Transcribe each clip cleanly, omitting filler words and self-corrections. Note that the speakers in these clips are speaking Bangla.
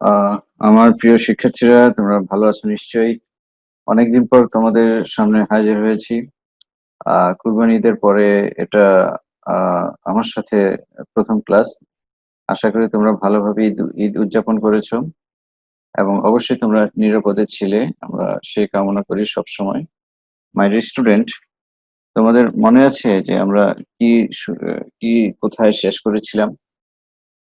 আহ আমার প্রিয় শিক্ষার্থীরা, তোমরা ভালো আছো নিশ্চয়ই। অনেকদিন পর তোমাদের সামনে হাজির হয়েছি। কুরবানি ঈদের পরে এটা আমার সাথে প্রথম ক্লাস। আশা করি তোমরা ভালোভাবে ঈদ উদযাপন করেছো এবং অবশ্যই তোমরা নিরাপদে ছিলে, আমরা সেই কামনা করি সব সময়। মাই ডিয়ার স্টুডেন্ট, তোমাদের মনে আছে যে আমরা কি কি কোথায় শেষ করেছিলাম?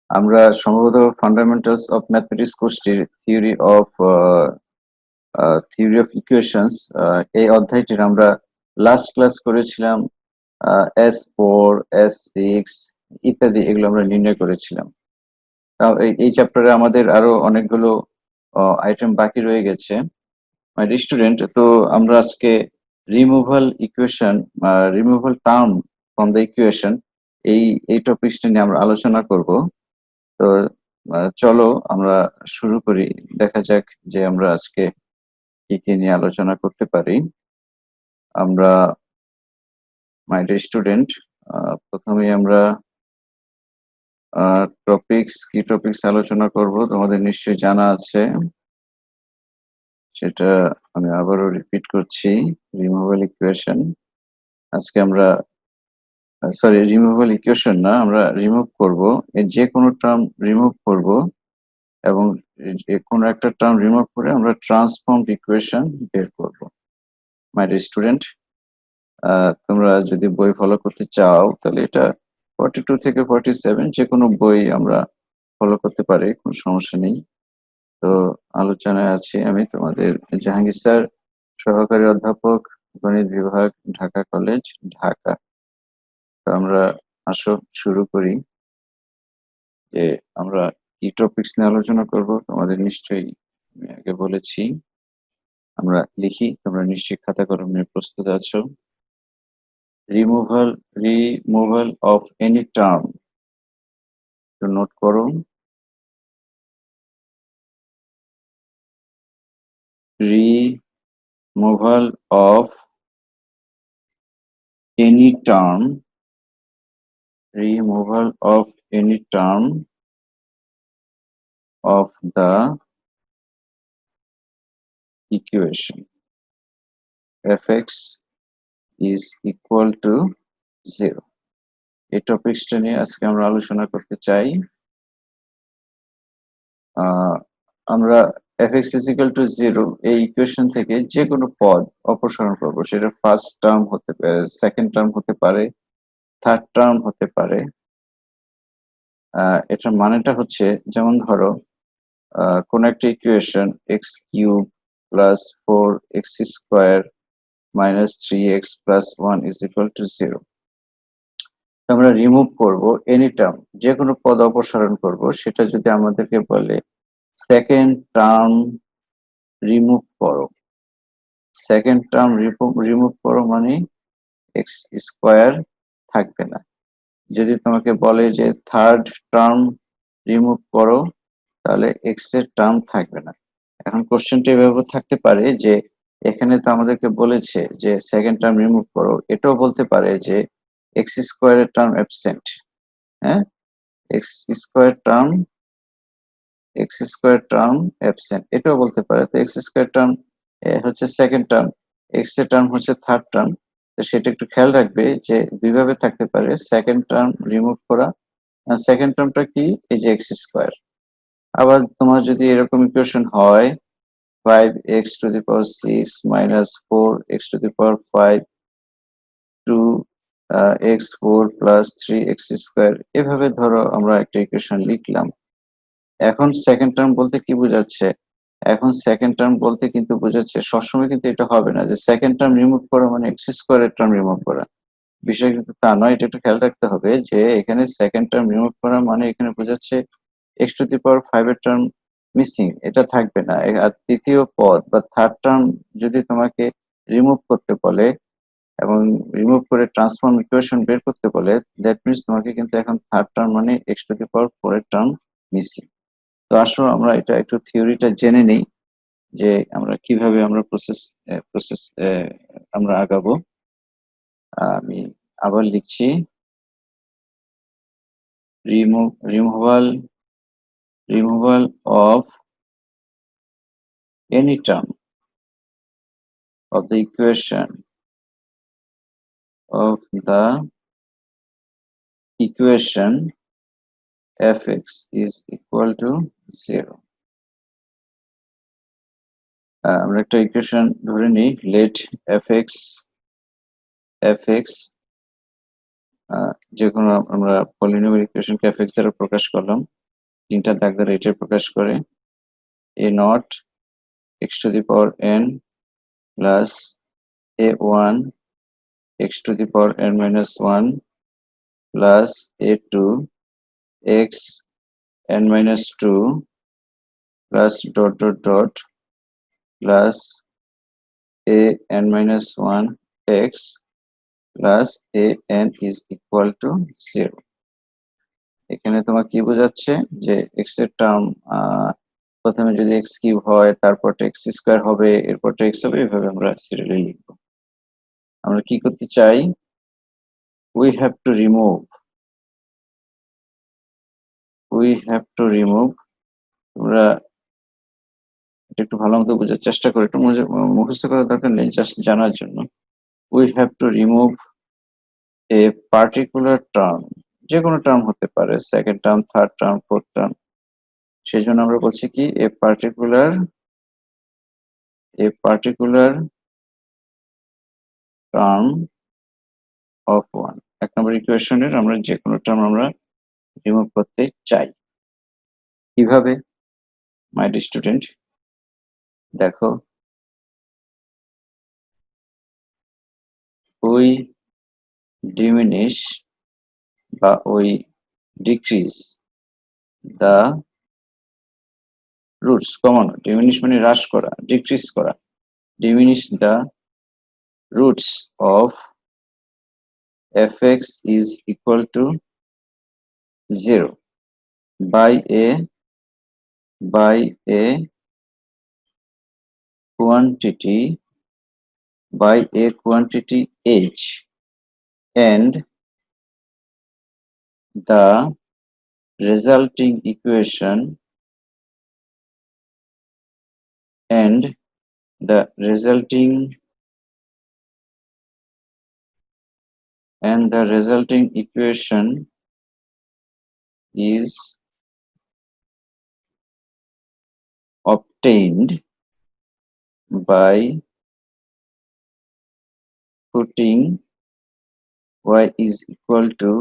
আমরা সম্ভবত ফান্ডামেন্টালস অফ ম্যাথমেটিক্স কোর্সটির থিওরি অফ ইকুয়েশনস এই অধ্যায়টির আমরা লাস্ট ক্লাস করেছিলাম। S4, S6 ইত্যাদি এগুলো আমরা নির্ণয় করেছিলাম। তাও এই চ্যাপ্টারে আমাদের আরো অনেকগুলো আইটেম বাকি রয়ে গেছে। মাই স্টুডেন্ট, তো আমরা আজকে removal term from the equation এই টপিকসটা নিয়ে আমরা আলোচনা করব। তো চলো আমরা শুরু করি। দেখা যাক যে আমরা আজকে কি কি নিয়ে আলোচনা করতে পারি। আমরা মাই ডিয়ার স্টুডেন্ট, প্রথমে আমরা কি টপিকস আলোচনা করব তোমাদের নিশ্চয়ই জানা আছে। সেটা আমি আবারও রিপিট করছি, রিমুভাল ইকুয়েশন। আজকে আমরা রিমুভাল ইকুয়েশন না, আমরা রিমুভ করব, এর যে কোনো টার্ম রিমুভ করব এবং যে কোনো একটা টার্ম রিমুভ করে আমরা ট্রান্সফর্মড ইকুয়েশন বের করব। মাই ডিয়ার স্টুডেন্ট, তোমরা যদি বই ফলো করতে চাও তাহলে এটা 42 থেকে 47 যে কোনো বই আমরা ফলো করতে পারি, কোনো সমস্যা নেই। তো আলোচনায় আছি আমি তোমাদের জাহাঙ্গীর স্যার, সহকারী অধ্যাপক, গণিত বিভাগ, ঢাকা কলেজ, ঢাকা। তো আমরা আসো শুরু করি যে আমরা কি টপিকস নিয়ে আলোচনা করব। তোমাদের নিশ্চয়ই আমি আগে বলেছি, আমরা লিখি, তোমরা নিশ্চয়ই খাতা কলম নিয়ে প্রস্তুত আছো। রিমুভাল অফ এনি টার্ম, তো নোট করো। Removal of any term, removal of any term of the equation fx is equal to 0। এই টপিকসটা নিয়ে আজকে আমরা আলোচনা করতে চাই। আমরা fx is equal to 0 এই ইকুয়েশন থেকে যে কোনো পদ অপসারণ করব, সেটা ফার্স্ট টার্ম হতে পারে, সেকেন্ড টার্ম হতে পারে, থার্ড টার্ম হতে পারে। এটার মানেটা হচ্ছে, যেমন ধরো কোন একটা equation x³ plus 4x² minus 3x plus 1 is equal to 0। আমরা রিমুভ করব এনি টার্ম, যে কোনো পদ অপসারণ করব, সেটা যদি আমাদেরকে বলে সেকেন্ড টার্ম রিমুভ করো, সেকেন্ড টার্ম রিমুভ করো মানে x² থাকবে না। যদি তোমাকে বলে যে থার্ড টার্ম রিমুভ করো, তাহলে x এর টার্ম থাকবে না। এখন কোশ্চেনটা এভাবে থাকতে পারে যে এখানে তো আমাদেরকে বলেছে যে সেকেন্ড টার্ম রিমুভ করো, এটাও বলতে পারে যে x² এর টার্ম অ্যাবসেন্ট। হ্যাঁ, x² টার্ম অ্যাবসেন্ট, এটাও বলতে পারে। তো x² টার্ম হচ্ছে সেকেন্ড টার্ম, x এর টার্ম হচ্ছে থার্ড টার্ম। তো সেটা একটু খেয়াল রাখবে যে দুইভাবে থাকতে পারে সেকেন্ড টার্ম রিমুভ করা। সেকেন্ড টার্মটা কি, এই যে x²। আবার তোমার যদি এরকম ইকুয়েশন হয় 5x⁶ minus 4x⁵ 2x4 plus 3x², এভাবে ধরো আমরা একটা ইকুয়েশন লিখলাম। এখন সেকেন্ড টার্ম বলতে কি বোঝাচ্ছে? এখন সেকেন্ড টার্ম বলতে কিন্তু বোঝাচ্ছে, সবসময় কিন্তু এটা হবে না যে সেকেন্ড টার্ম রিমুভ করা মানে x² এর টার্ম রিমুভ করা। বিষয় কিন্তু তা নয়, এটা একটু খেয়াল রাখতে হবে যে এখানে সেকেন্ড টার্ম রিমুভ করা মানে এখানে বোঝাচ্ছে x⁵ এর টার্ম মিসিং, এটা থাকবে না। আর তৃতীয় পদ বা থার্ড টার্ম যদি তোমাকে রিমুভ করতে বলে এবং রিমুভ করে ট্রান্সফর্ম ইকুয়েশন বের করতে বলে, দ্যাট মিনস তোমাকে কিন্তু এখন থার্ড টার্ম মানে x⁴ এর টার্ম মিসিং। তো আসো আমরা এটা একটু থিওরিটা জেনে নেই যে আমরা কিভাবে আমরা প্রসেস আমরা আগাবো। আমি আবার লিখছি, removal of any term of the equation fx is equal to 0. আমরা একটা ইকুয়েশন ধরে নিই, let fx যে কোনো আমরা পলিনোমিয়াল ইকুয়েশনকে fx দ্বারা প্রকাশ করলাম, তিনটা দাগ দ্বারা এটা প্রকাশ করে a naught x to the power n plus a1 x to the power n minus 1 plus a2 x n minus 2 plus dot dot dot plus a n minus 1 x plus a n is equal to 0. এখানে তোমার কি বোঝাচ্ছে যে x এর টার্ম প্রথমে যদি x কিউব হয়, তারপর x স্কয়ার হবে, এরপর x হবে, এভাবে আমরা সিরিয়ালি লিখব। আমরা কি করতে চাই, we have to remove তোমরা এটা একটু ভালো মতো বোঝার চেষ্টা করো, একটু মুখস্থ করার দরকার নেই, জাস্ট জানার জন্য। we have to remove a particular term, যে কোনো টার্ম হতে পারে, second term, third term, fourth term. সেই জন্য আমরা বলছি কি a particular term of 1। এক নম্বর ইকুয়েশনের আমরা যে কোনো টার্ম আমরা রিমুভ করতে চাই। কিভাবে মাই ডিয়ার স্টুডেন্ট? দেখো, we diminish বা we decrease the roots, কমানো, diminish মানে হ্রাস করা, decrease করা, diminish the roots of fx is equal to 0 by a quantity h, and the resulting equation is obtained by putting y is equal to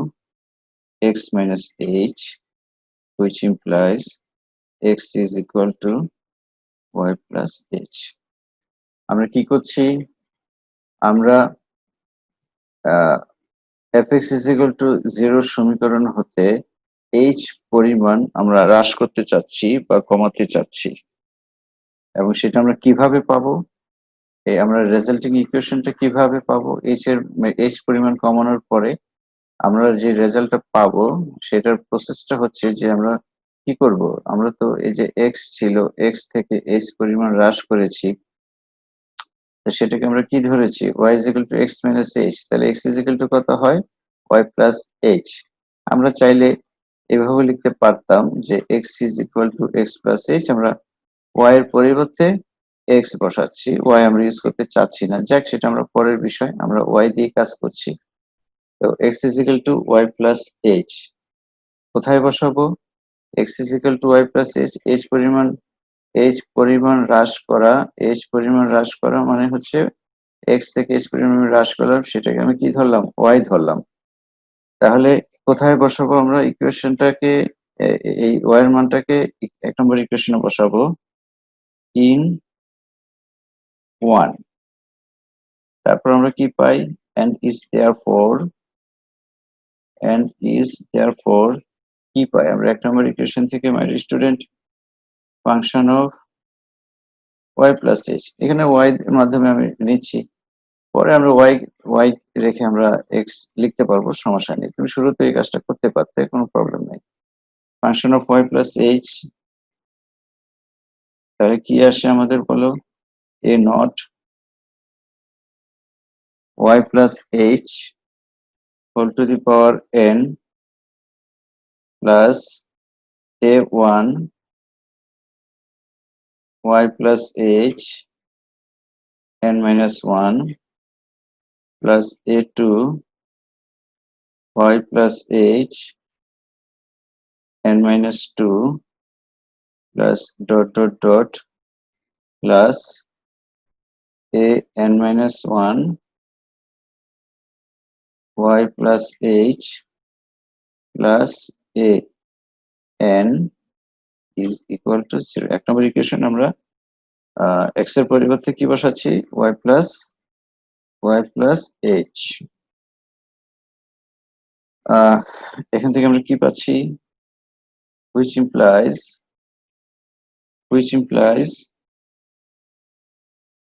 x minus h, which implies x is equal to y plus h. আমরা কি করছি, আমরা fx is equal to 0 সমীকরণ হতে h পরিমাণ আমরা হ্রাস করতে চাচ্ছি বা কমাতে চাচ্ছি, এবং সেটা আমরা কিভাবে পাবো, আমরা রেজাল্টিং ইকুয়েশনটা কিভাবে পাবো, h পরিমাণ কমানোর পরে আমরা যে রেজাল্টটা পাবো সেটার প্রসেসটা হচ্ছে যে আমরা কি করব, আমরা তো এই যে x ছিল, x থেকে h পরিমাণ হ্রাস করেছি, তো সেটাকে আমরা কি ধরেছি, y is equal to x minus h, তাহলে x is equal to কত হয়, y plus h। আমরা চাইলে এভাবে লিখতে পারতাম যে x is equal to x plus h, আমরা y এর পরিবর্তে x বসাচ্ছি, y আমরা ইউজ করতে চাচ্ছি না, যাক সেটা আমরা পরের বিষয়, আমরা y দিয়ে কাজ করছি। তো x is equal to y plus h কোথায় বসাবো, x is equal to y plus h, h পরিমাণ হ্রাস করা মানে হচ্ছে x থেকে h পরিমাণ হ্রাস করলাম, সেটাকে আমি কি ধরলাম, y ধরলাম। তাহলে কোথায় বসাবো আমরা ইকুয়েশনটাকে, এই y এর মানটাকে এক নম্বর ইকুয়েশনে বসাবো in 1। তারপর আমরা কি পাই, and is therefore কি পাই আমরা এক নম্বর ইকুয়েশন থেকে, my student, function of y plus h, এখানে y এর মাধ্যমে আমি নিচ্ছি, পরে আমরা y রেখে আমরা x লিখতে পারবো, সমস্যা নেই, তুমি শুরুতে এই কাজটা করতে পারতে, কোনো প্রবলেম নেই। Function of y plus h, তাহলে কি আসে আমাদের বলো, a not y plus h whole to the power n plus a1 y plus h n minus 1 plus a2 y plus h n minus 2 plus dot dot dot plus a n minus 1 y plus h plus a n is equal to 0 এক নম্বর ইকুয়েশন আমরা x এর পরিবর্তে কি বসাচ্ছি y plus h এখান থেকে আমরা কি পাচ্ছি which implies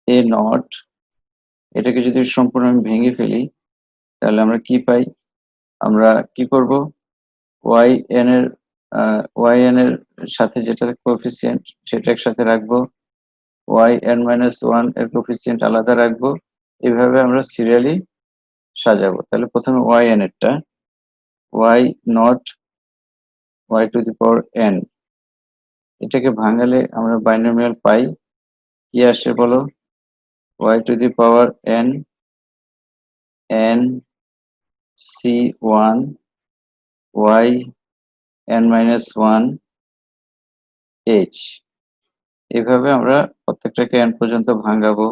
a naught এটাকে যদি সম্পূর্ণ আমি ভেঙে ফেলি তাহলে আমরা কি পাই আমরা কি করব yn এর সাথে যেটা কোএফিসিয়েন্ট সেটা একসাথে রাখবো yn minus 1 এর কোএফিসিয়েন্ট আলাদা রাখবো এভাবে আমরা সিরিয়ালি সাজাবো তাহলে প্রথমে yn এরটা y not y to the power n এটাকে ভাঙালে আমরা বাইনোমিয়াল পাই কি আসে বলো y to the power n n c1 y n minus 1 h এভাবে আমরা প্রত্যেকটাকে n পর্যন্ত ভাঙাবো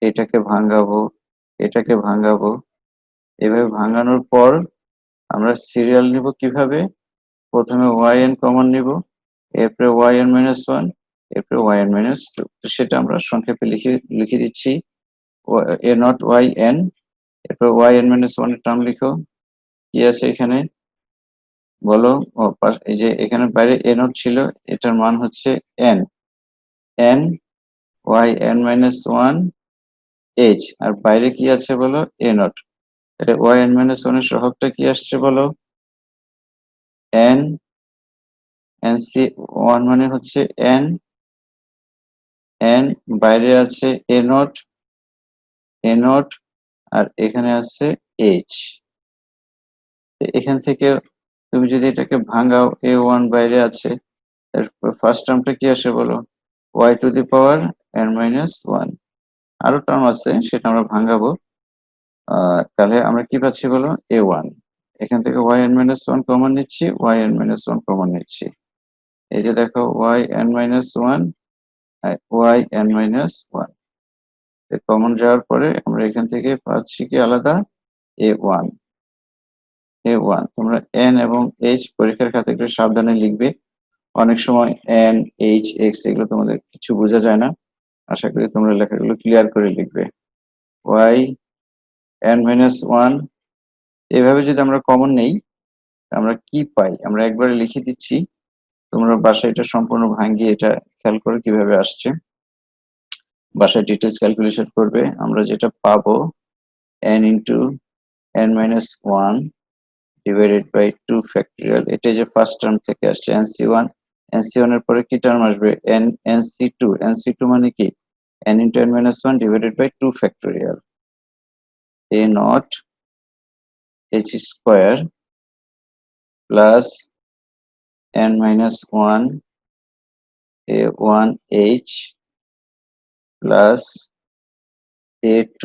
এটাকে ভাঙাবো এভাবে ভাঙানোর পর আমরা সিরিয়াল নিব কিভাবে প্রথমে yn কমন নিব এরপরে yn minus 1 এরপরে yn minus 2 তো সেটা আমরা সংক্ষেপে লিখে দিচ্ছি a not yn এরপর yn minus 1 এর টার্ম লিখো কি আছে এখানে বলো এই যে এখানে বাইরে a not ছিল এটার মান হচ্ছে n yn minus 1 h আর বাইরে কি আছে বলো a not তাহলে yn minus 1 এর সহগটা কি আসছে বলো n nc1 মানে হচ্ছে n বাইরে আছে a not আর এখানে আছে h এখান থেকে তুমি যদি এটাকে ভাঙাও a1 বাইরে আছে ফার্স্ট টার্মটা কি আসে বলো y to the power n minus 1 আরো টার্ম আছে সেটা আমরা ভাঙাবো তাহলে আমরা কি পাচ্ছি বলো a1 এখান থেকে yn minus 1 কমন নিচ্ছি yn minus 1 কমন নিচ্ছি এই যে দেখো yn minus 1 yn minus 1 common যাওয়ার পরে আমরা এখান থেকে পাচ্ছি কি আলাদা a1 তোমরা n এবং h পরীক্ষার খাতে একটু সাবধানে লিখবে অনেক সময় n h x এগুলো তোমাদের কিছু বোঝা যায় না আশা করি তোমরা লেখাগুলো ক্লিয়ার করে লিখবে y n minus 1 এভাবে যদি আমরা কমন নেই আমরা কি পাই আমরা একবারে লিখে দিচ্ছি তোমরা বাসায় এটা সম্পূর্ণ ভাঙিয়ে এটা খেয়াল করে কিভাবে আসছে বাসায় ডিটেইলস ক্যালকুলেশন করবে আমরা যেটা পাবো n into n minus 1 divided by 2 factorial এটা যে ফার্স্ট টার্ম থেকে আসছে nc1 এর পরে কি টার্ম আসবে nc2 মানে কি n into n minus 1 divided by 2 factorial a not h square plus n minus 1 a1 h plus a2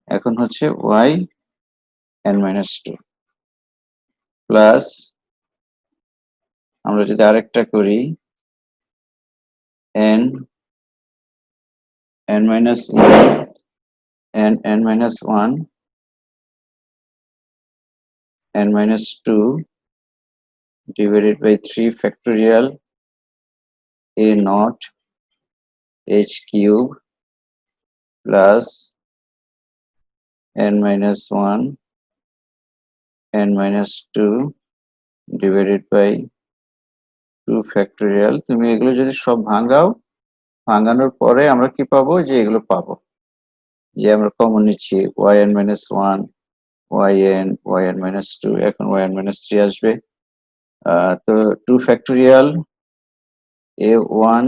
এখন হচ্ছে y n minus 2 প্লাস আমরা যদি আরেকটা করি n minus 1 n minus 1 n minus 2 divided by 3 factorial a naught h cube plus n minus 1 n minus 2 divided by 2 factorial তুমি এগুলো যদি সব ভাঙানোর পরে আমরা কি পাবো যে এগুলো পাবো যে আমরা কমন নিচ্ছি yn minus 1 yn minus 2 এখন yn minus 3 আসবে তো 2 factorial a1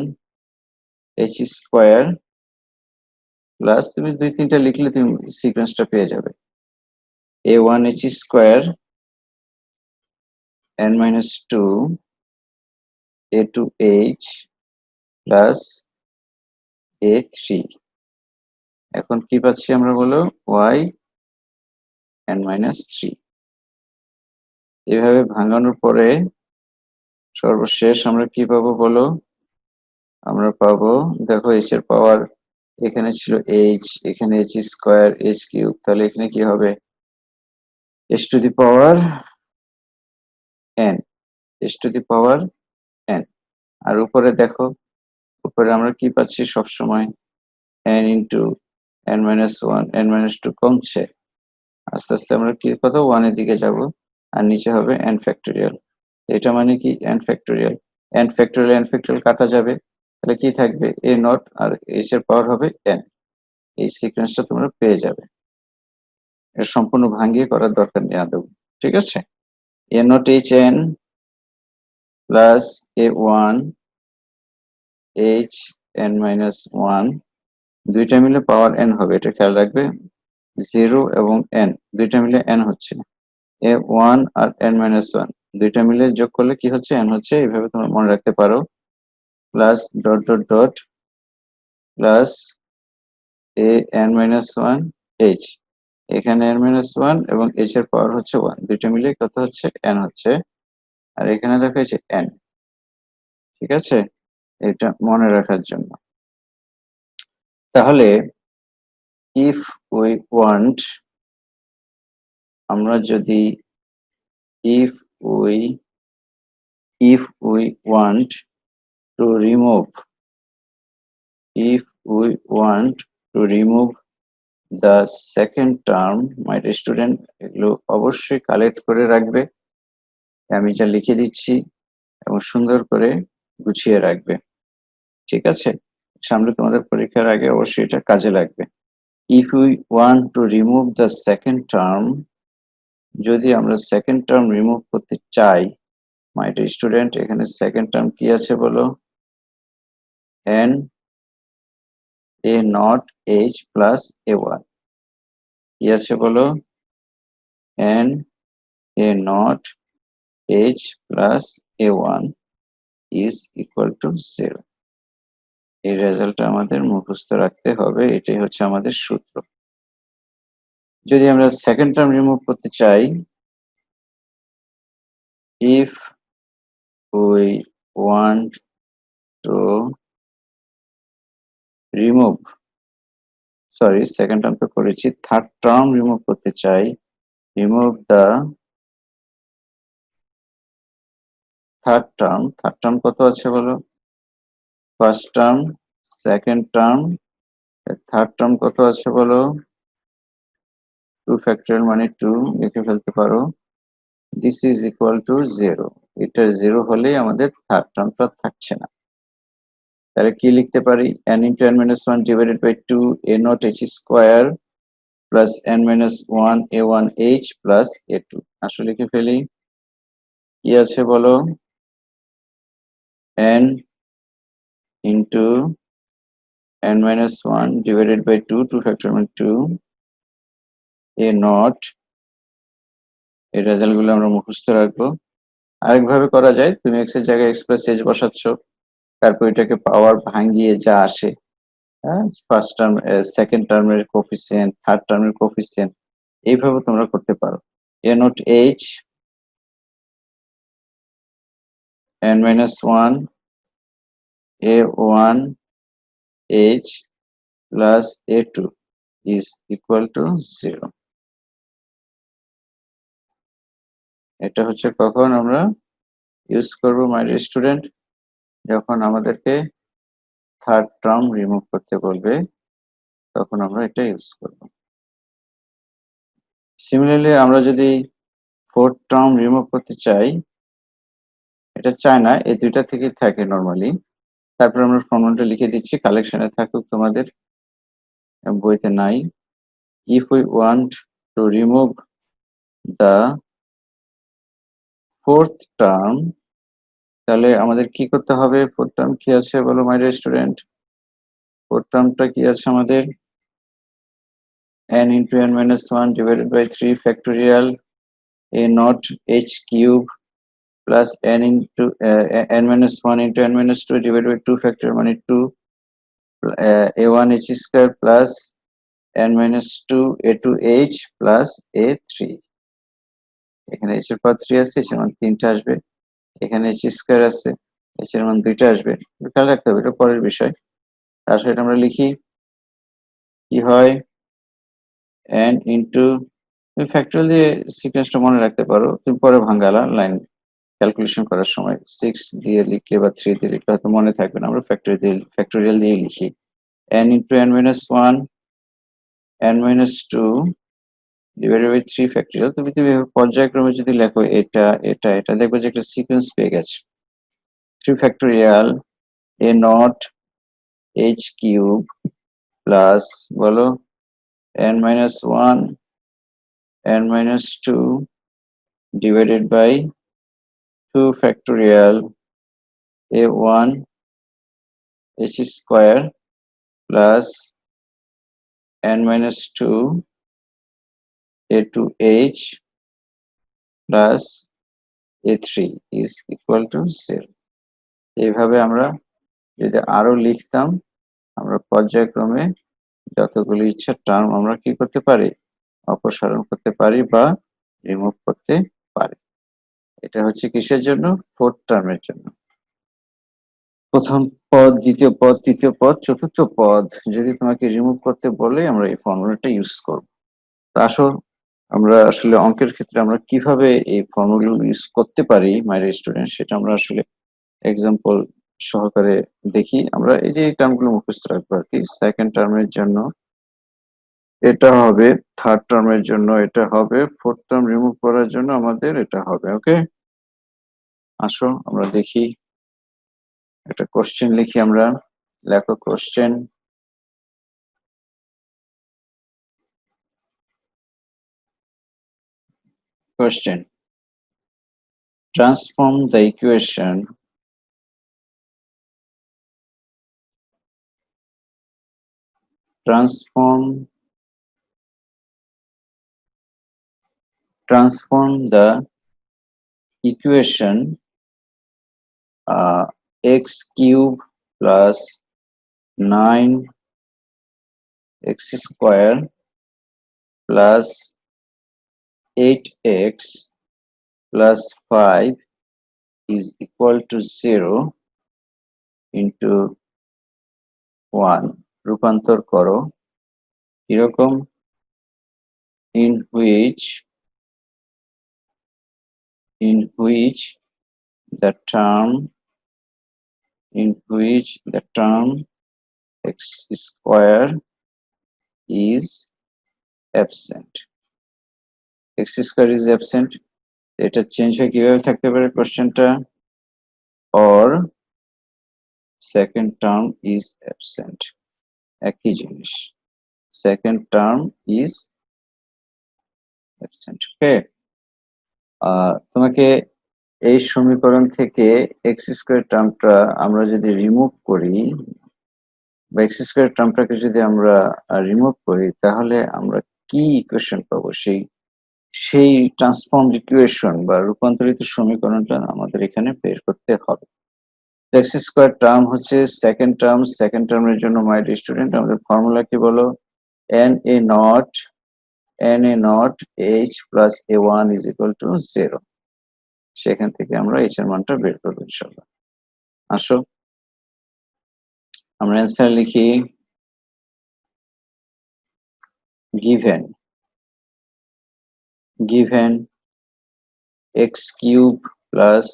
h square plus তুমি দুই তিনটা লিখলে তুমি সিকোয়েন্সটা পেয়ে যাবে a1 h square n minus 2 a2h plus a3। এখন কি পাচ্ছি আমরা বলো, y n minus 3। এভাবে ভাঙানোর পরে সর্বশেষ আমরা কি পাবো বলো, আমরা পাবো, দেখো h এর পাওয়ার এখানে ছিল h, এখানে h স্কয়ার h কিউব, তাহলে এখানে কি হবে h to the power n, h to the power n। আর উপরে দেখো, উপরে আমরা কি পাচ্ছি সব সময় n into n minus 1 n minus 2 কমছে, আস্তে আস্তে আমরা কি কত 1 এর দিকে যাব, আর নিচে হবে n ফ্যাক্টোরিয়াল। এটা মানে কি n factorial, n factorial n factorial কাটা যাবে, তাহলে কি থাকবে a নট আর h এর পাওয়ার হবে n। এই সিকোয়েন্সটা তোমরা পেয়ে যাবে, এটা সম্পূর্ণ ভাঙিয়ে করার দরকার নেই আদৌ। ঠিক আছে, a not h n plus a1 h n minus 1, দুইটা মিলে পাওয়ার n হবে, এটা খেয়াল রাখবে। 0 এবং n দুইটা মিলে n হচ্ছে, a1 আর n minus 1 দুইটা মিলে যোগ করলে কি হচ্ছে n হচ্ছে, এইভাবে তোমরা মনে রাখতে পারো। Plus dot dot dot plus a n minus 1 h, এখানে n minus 1 এবং h এর পাওয়ার হচ্ছে 1, দুইটা মিলে কত হচ্ছে n হচ্ছে, আর এখানে দেখা যাচ্ছে n। ঠিক আছে, এটা মনে রাখার জন্য। তাহলে if we want, আমরা যদি if we want to remove, if we want to remove the second term, my dear student, এগুলো অবশ্যই কালেক্ট করে রাখবে, আমি যা লিখে দিচ্ছি এবং সুন্দর করে গুছিয়ে রাখবে। ঠিক আছে, সামনে তোমাদের পরীক্ষার আগে অবশ্যই এটা কাজে লাগবে। if we want to remove the second term, যদি আমরা সেকেন্ড টার্ম রিমুভ করতে চাই, মাই ডিয়ার স্টুডেন্ট, এখানে সেকেন্ড টার্ম কি আছে বলো, n a not h plus a1, কি আছে বলো, n a not h plus a1 is equal to 0। এই রেজাল্টটা আমাদের মুখস্থ রাখতে হবে, এটাই হচ্ছে আমাদের সূত্র। যদি আমরা সেকেন্ড টার্ম রিমুভ করতে চাই, if we want to remove, sorry second term তো করেছি, থার্ড টার্ম রিমুভ করতে চাই, remove the থার্ড টার্ম কত আছে বলো, first term, second term, third term কত আছে বলো, 2 ফ্যাক্টরিয়াল মানে 2 লিখে ফেলতে পারো, দিস ইজ ইকুয়াল টু 0। এটা 0 হলেই আমাদের থার্ড টার্মটা থাকছে না, তাহলে কি লিখতে পারি, n into n minus 1 divided by 2 a naught h square plus n minus 1 a1 h plus a2। আসলে লিখে ফেলি, কি আছে বলো, n into n minus 1 divided by 2 factorial 2 a naught, এই রেজাল্ট গুলো আমরা মুখস্থ রাখবো। আরেকভাবে করা যায়, তুমি x এর জায়গায় x প্লাস h বসাচ্ছ, তারপর এটাকে পাওয়ার ভাঙিয়ে যা আসে, হ্যাঁ, ফার্স্ট টার্ম সেকেন্ড টার্মের কোফিসিয়েন্ট, থার্ড টার্মের কোফিসিয়েন্ট, এইভাবে তোমরা করতে পারো। a naught h n minus 1 a1 h plus a2 is equal to 0। এটা হচ্ছে কখন আমরা ইউজ করব মাই ডিয়ার স্টুডেন্ট, যখন আমাদেরকে থার্ড টার্ম রিমুভ করতে বলবে, তখন আমরা এটা ইউজ করব। সিমিলারলি আমরা যদি ফোর্থ টার্ম রিমুভ করতে চাই, এটা চাই না, এই দুইটা থেকেই থাকে নরমালি, তারপর আমরা ফর্মুলাটা লিখে দিচ্ছি, কালেকশনে থাকুক তোমাদের, বইতে নাই। if we want to remove the fourth term, তাহলে আমাদের কি করতে হবে, ফোর্থ টার্ম কি আছে বলো মাই ডিয়ার স্টুডেন্ট, ফোর্থ টার্মটা কি আছে আমাদের, n into n minus 1 divided by 3 factorial a naught h cube plus n into n minus 1 into n minus 2 divided by 2 factorial মানে 2 a1 h square plus n minus 2 a2 h plus a3 এখানে h এর পাওয়ার 3 আছে h এর মান 3টা আসবে এখানে h স্কয়ার আছে h এর মান 2টা আসবে খেয়াল রাখতে হবে এটা পরের বিষয় তারপর এটা আমরা লিখি কি হয় n into তুমি ফ্যাক্টরিয়াল দিয়ে সিকোয়েন্সটা মনে রাখতে পারো তুমি পরে ভাঙালা লাইন ক্যালকুলেশন করার সময় 6 দিয়ে লিখলে বা 3 দিয়ে লিখলে হয়তো মনে থাকবে না আমরা ফ্যাক্টরিয়াল দিয়ে লিখি n into n minus 1 n minus 2 divided by 3 factorial তুমি পর্যায়ক্রমে যদি লেখো এটা দেখবে যে একটা সিকোয়েন্স পেয়ে গেছে 3 factorial a naught h cube plus বলো n minus 1 n minus 2 divided by 2 factorial a1 h square plus n minus 2 a2 h plus a3 is equal to 0 এইভাবে আমরা যদি আরো লিখতাম আমরা পর্যায়ক্রমে যতগুলো ইচ্ছা টার্ম আমরা কি করতে পারি অপসারণ করতে পারি বা রিমুভ করতে পারি এটা হচ্ছে কিসের জন্য ফোর্থ টার্মের জন্য প্রথম পদ দ্বিতীয় পদ তৃতীয় পদ চতুর্থ পদ যদি তোমাকে রিমুভ করতে বলে আমরা এই ফর্মুলাটা ইউজ করব আসো আমরা আসলে অঙ্কের ক্ষেত্রে আমরা কিভাবে এই ফর্মুলাগুলো ইউজ করতে পারি মাই স্টুডেন্ট সেটা আমরা আসলে এক্সাম্পল সহকারে দেখি আমরা এই যে এই টার্মগুলো মুখস্থ রাখবো আর কি সেকেন্ড টার্মের জন্য এটা হবে থার্ড টার্মের জন্য এটা হবে ফোর্থ টার্ম রিমুভ করার জন্য আমাদের এটা হবে ওকে আসো আমরা দেখি একটা কোশ্চেন লিখি আমরা লেখো question transform the equation transform the equation x cube plus 9x square plus 8x plus 5 is equal to 0 into 1 রূপান্তর করো এরকম in which the term x square is absent x square is absent এটা চেঞ্জ হয়ে কিভাবে থাকতে পারে কোশ্চেনটা or second term is absent একই জিনিস second term is absent okay তোমাকে এই সমীকরণ থেকে x স্কয়ার টার্মটা আমরা যদি রিমুভ করি বা x স্কয়ার টার্মটাকে যদি আমরা রিমুভ করি তাহলে আমরা কি ইকুয়েশন পাবো সেই ট্রান্সফর্মড ইকুয়েশন বা রূপান্তরিত সমীকরণটা আমাদের এখানে বের করতে হবে x স্কয়ার টার্ম হচ্ছে সেকেন্ড টার্মের জন্য মাই ডিয়ার স্টুডেন্ট আমাদের ফর্মুলা কি বলো na naught h plus a1 is equal to 0 সেখান থেকে আমরা h এর মানটা বের করব ইনশাআল্লাহ আসো আমরা অ্যানসার লিখি given x cube plus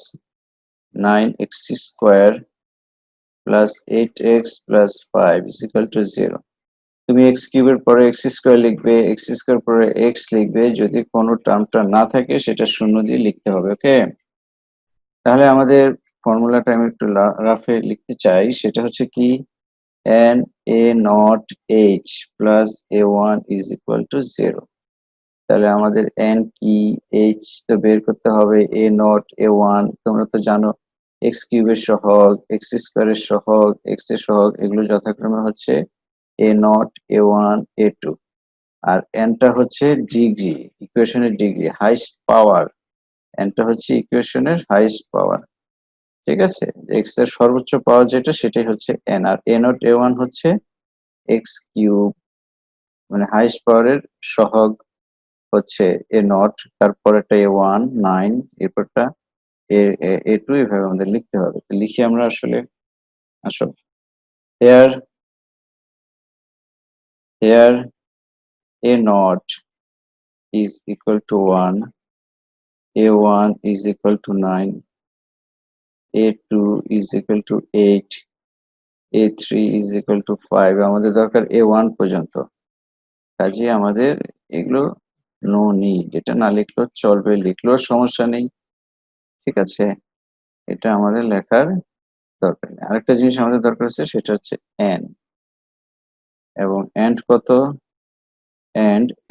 9x square plus 8x plus 5 is equal to 0 তুমি x কিউবের পরে x স্কয়ার লিখবে x স্কয়ার পরে x লিখবে যদি কোনো টার্মটা না থাকে সেটা শূন্য দিয়ে লিখতে হবে ওকে তাহলে আমাদের ফর্মুলাটা আমি একটু রাফে লিখতে চাই সেটা হচ্ছে কি n a naught h plus a1 is equal to 0 তাহলে আমাদের n কি h তো বের করতে হবে a naught a1 তোমরা তো জানো x কিউবের সহগ x স্কয়ারের সহগ x এর সহগ এগুলো যথাক্রমে হচ্ছে a naught a1 a2 R n টা হচ্ছে ডিগ্রি ইকুয়েশনের ডিগ্রি হাইস্ট পাওয়ার এনটা হচ্ছে ইকুয়েশনের হাইয়েস্ট পাওয়ার, ঠিক আছে? এক্স এর সর্বোচ্চ পাওয়ার যেটা সেটাই হচ্ছে এন, আর এ নট এ ওয়ান হচ্ছে এক্স কিউব, মানে হাইয়েস্ট পাওয়ারের সহগ হচ্ছে এ নট, তারপরেরটা এ ওয়ান 9, এরপরটা এ টু, এভাবে আমাদের লিখতে হবে। তো লিখি আমরা আসলে, আসো here here a naught is equal to 1, a1 is equal to 9, a2 is equal to 8, a3 is equal to 5। আমাদের দরকার a1 পর্যন্ত, কাজে আমাদের এগুলো নো নিড, এটা না লিখলেও চলবে, লিখলেও সমস্যা নেই, ঠিক আছে? এটা আমাদের লেখার দরকার নেই। আরেকটা জিনিস আমাদের দরকার আছে, সেটা হচ্ছে n, এবং এন্ড কত,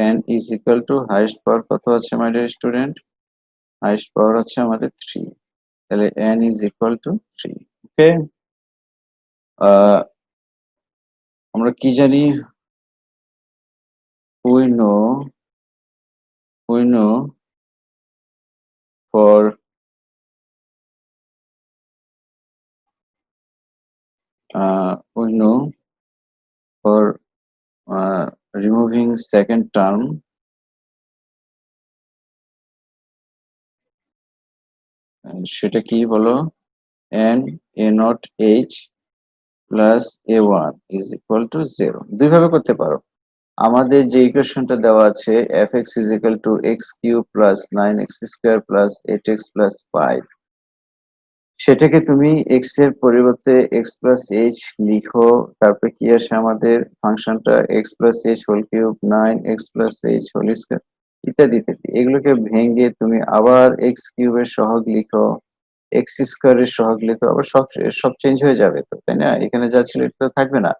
n is equal to highest power কত আছে my dear student, highest power হচ্ছে আমাদের 3, তাহলে n is equal to 3। ওকে, আমরা কি জানি, we know for we know for removing second term, সেটা কি বলো, n a not h plus a1 is equal to 0। দুইভাবে করতে পারো। আমাদের যে ইকুয়েশনটা দেওয়া আছে fx is equal to x cube plus 9x square plus 8x plus 5, সেটাকে তুমি x এর পরিবর্তে x plus h লিখো, তারপর কি আসে আমাদের ফাংশনটা x plus h whole cube 9x plus h whole square ইত্যাদি ইত্যাদি। এগুলোকে ভেঙে তুমি আবার x কিউবের সহগ লিখো, x স্কয়ারের সহগ লিখো, আবার সব সব চেঞ্জ হয়ে যাবে তো, তাই না? এখানে যা ছিল এটা তো থাকবে না,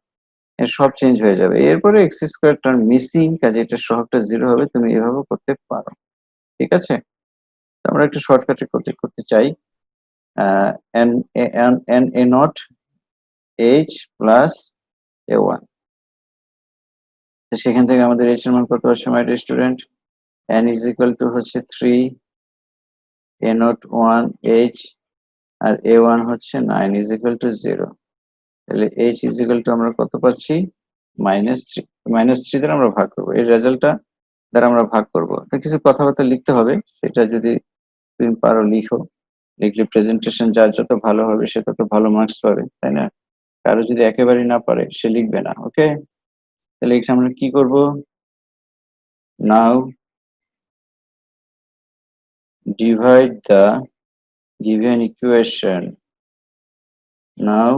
সব চেঞ্জ হয়ে যাবে। এরপরে এক্স স্কোয়ার টার্ম মিসিং, কাজে এটা সহগটা 0 হবে। তুমি এভাবে করতে পারো, ঠিক আছে? তো আমরা একটু শর্টকাটে করতে করতে চাই। N n n a naught H plus a one, তো সেখান থেকে আমাদের এইচ এর মান কত আসে my dear student, n is equal to হচ্ছে 3, এ নট 1 এইচ, আর এ ওয়ান হচ্ছে 9 ইজ ইকুয়াল টু 0। তাহলে এইচ ইজ ইকুয়াল টু আমরা কত পাচ্ছি, -3। -3 দ্বারা আমরা ভাগ করবো, এই রেজাল্টটা দ্বারা আমরা ভাগ করব। তো কিছু কথাবার্তা লিখতে হবে, সেটা যদি তুমি পারো লিখো, লিখলে প্রেজেন্টেশন যার যত ভালো হবে সে তত ভালো মার্কস পাবে, তাই না? কারো যদি একেবারেই না পারে সে লিখবে না, ওকে? তাহলে এখানে আমরা কি করব, now divide the given equation, now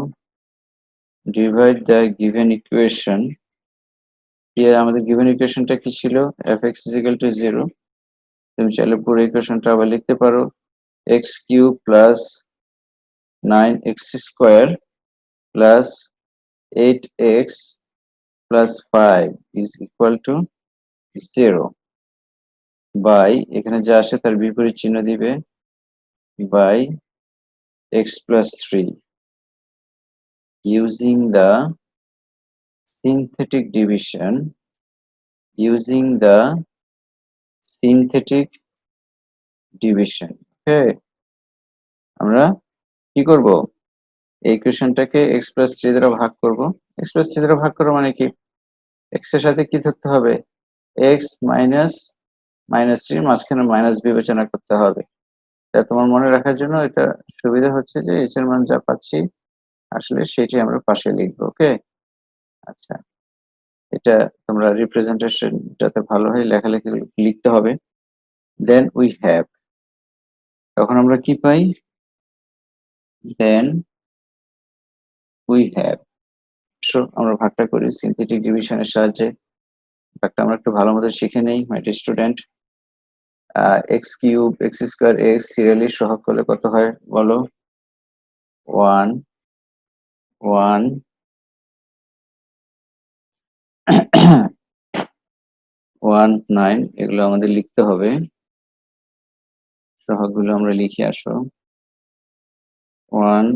divide the given equation. Here আমাদের গিভেন ইকুয়েশনটা কি ছিল, fx is equal to 0। তুমি চাইলে পুরো ইকুয়েশনটা আবার লিখতে পারো, x cube plus 9x square plus 8x plus 5 is equal to 0, by এখানে যা আসে তার বিপরীত চিহ্ন দিবে, by x plus 3 using the synthetic division, using the synthetic division। ওকে, আমরা কি করব, এই ইকুয়েশনটাকে x plus 3 দ্বারা ভাগ করব। x plus 3 দ্বারা ভাগ করা মানে কি, x এর সাথে কি থাকতে হবে, x মাইনাস -3 মাঝখানে মাইনাস বিবেচনা করতে হবে। তা তোমার মনে রাখার জন্য এটা সুবিধা হচ্ছে যে h এর মান যা পাচ্ছি আসলে সেটি আমরা পাশে লিখবো, ওকে? আচ্ছা, এটা তোমরা রিপ্রেজেন্টেশন যাতে ভালো হয় লেখালেখি লিখতে হবে। দেন উই হ্যাভ, তখন আমরা কি পাই, দেন উই হ্যাভ, সো আমরা ভাগটা করি সিনথেটিক ডিভিশনের সাহায্যে। ভাগটা আমরা একটু ভালো মতো শিখে নেই মাই dear student. X cube x square x serially সহগ করলে কত হয় বলো, 1 1 1 9, এগুলো আমাদের লিখতে হবে, সহগগুলো আমরা লিখে আসো, 1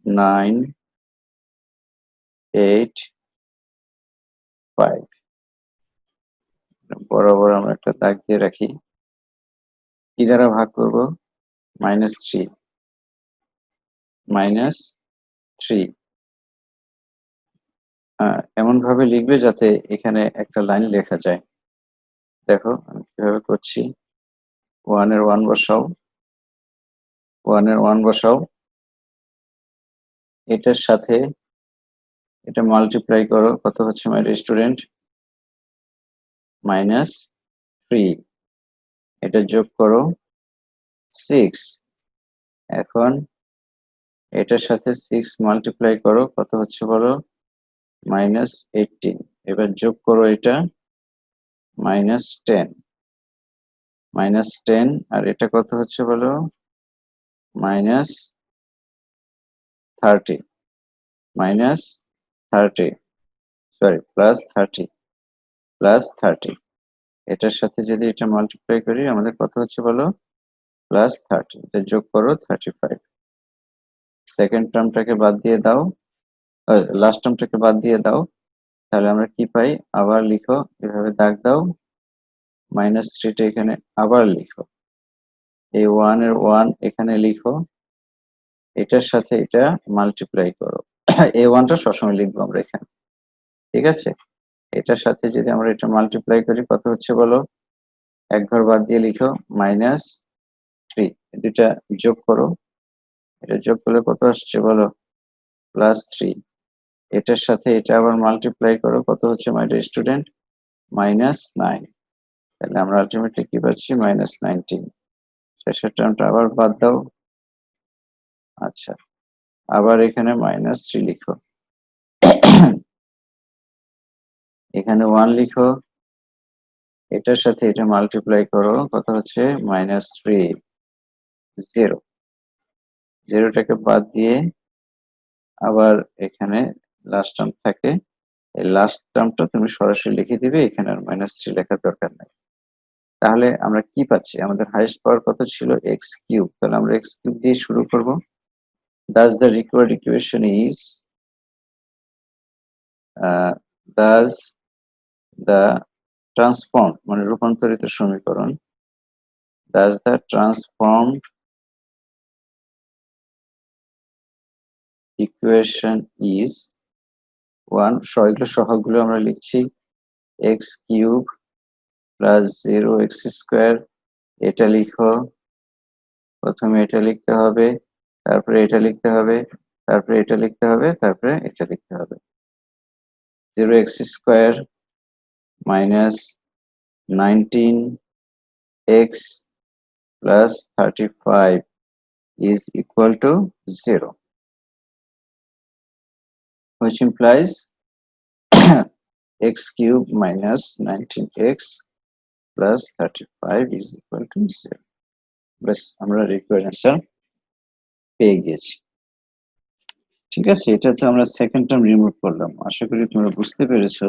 9 8 5, বরাবর আমরা একটা দাগ দিয়ে রাখি। কি দ্বারা ভাগ করব? -3 -3 এমন ভাবে লিখবে যাতে এখানে একটা লাইন লেখা যায়। দেখো আমি কিভাবে করছি। 1 এর 1 বসাও, 1 এর 1 বসাও, এটার সাথে এটা মাল্টিপ্লাই করো, কত হচ্ছে মাই স্টুডেন্ট? -3, এটা যোগ করো 6, এখন এটার সাথে 6 মাল্টিপ্লাই করো, কত হচ্ছে বলো? -18, এবার যোগ করো এটা -10, -10 আর এটা কত হচ্ছে বলো? -30, -30, সরি +30, এটার সাথে যদি এটা মাল্টিপ্লাই করি আমাদের কত হচ্ছে বলো? +30, এটা যোগ করো 35, সেকেন্ড টার্মটাকে বাদ দিয়ে দাও, লাস্ট টার্মটাকে বাদ দিয়ে দাও, তাহলে আমরা কি পাই? আবার লিখো, এভাবে দাগ দাও, -3টা এখানে আবার লিখো, এই 1 এর 1 এখানে লিখো, এটার সাথে এটা মাল্টিপ্লাই করো। এই 1 টা সবসময় লিখবো আমরা এখানে, ঠিক আছে? এটার সাথে যদি আমরা এটা মাল্টিপ্লাই করি কত হচ্ছে বলো? এক ঘর বাদ দিয়ে লিখো -3, দুইটা যোগ করো, এটা যোগ করলে কত আসছে বলো? +3, এটার সাথে এটা আবার মাল্টিপ্লাই করো, কত হচ্ছে মাই ডিয়ার স্টুডেন্ট? -9, তাহলে আমরা আলটিমেটলি কি পাচ্ছি? -19, শেষের টার্মটা আবার বাদ দাও, আচ্ছা আবার এখানে -3 লিখো, এখানে 1 লিখো, এটার সাথে এটা মাল্টিপ্লাই করো, কত হচ্ছে? -3, 0, 0টাকে বাদ দিয়ে আবার এখানে লাস্ট টার্ম থাকে, এই লাস্ট টার্মটা তুমি সরাসরি লিখে দিবে, এখানে আর -3 লেখার দরকার নাই। তাহলে আমরা কি পাচ্ছি? আমাদের হাইয়েস্ট পাওয়ার কত ছিল? x³, তাহলে আমরা x³ দিয়ে শুরু করব। Thus the required equation is thus the transformed মানে রূপান্তরিত সমীকরণ, thus the transformed equation is 1, এগুলো সহগগুলো আমরা লিখছি x³ + 0x², এটা লিখো, প্রথমে এটা লিখতে হবে, তারপরে এটা লিখতে হবে, তারপরে এটা লিখতে হবে, তারপরে এটা লিখতে হবে। 0x² - 19x + 35 is equal to 0, which implies x³ - 19x + 35 is equal to 0. ব্যাস, আমরা রিকোয়ার্ড অ্যান্সার পেয়ে গেছি। ঠিক আছে, এটা তো আমরা সেকেন্ড টার্ম রিমুভ করলাম। আশা করি তোমরা বুঝতে পেরেছো।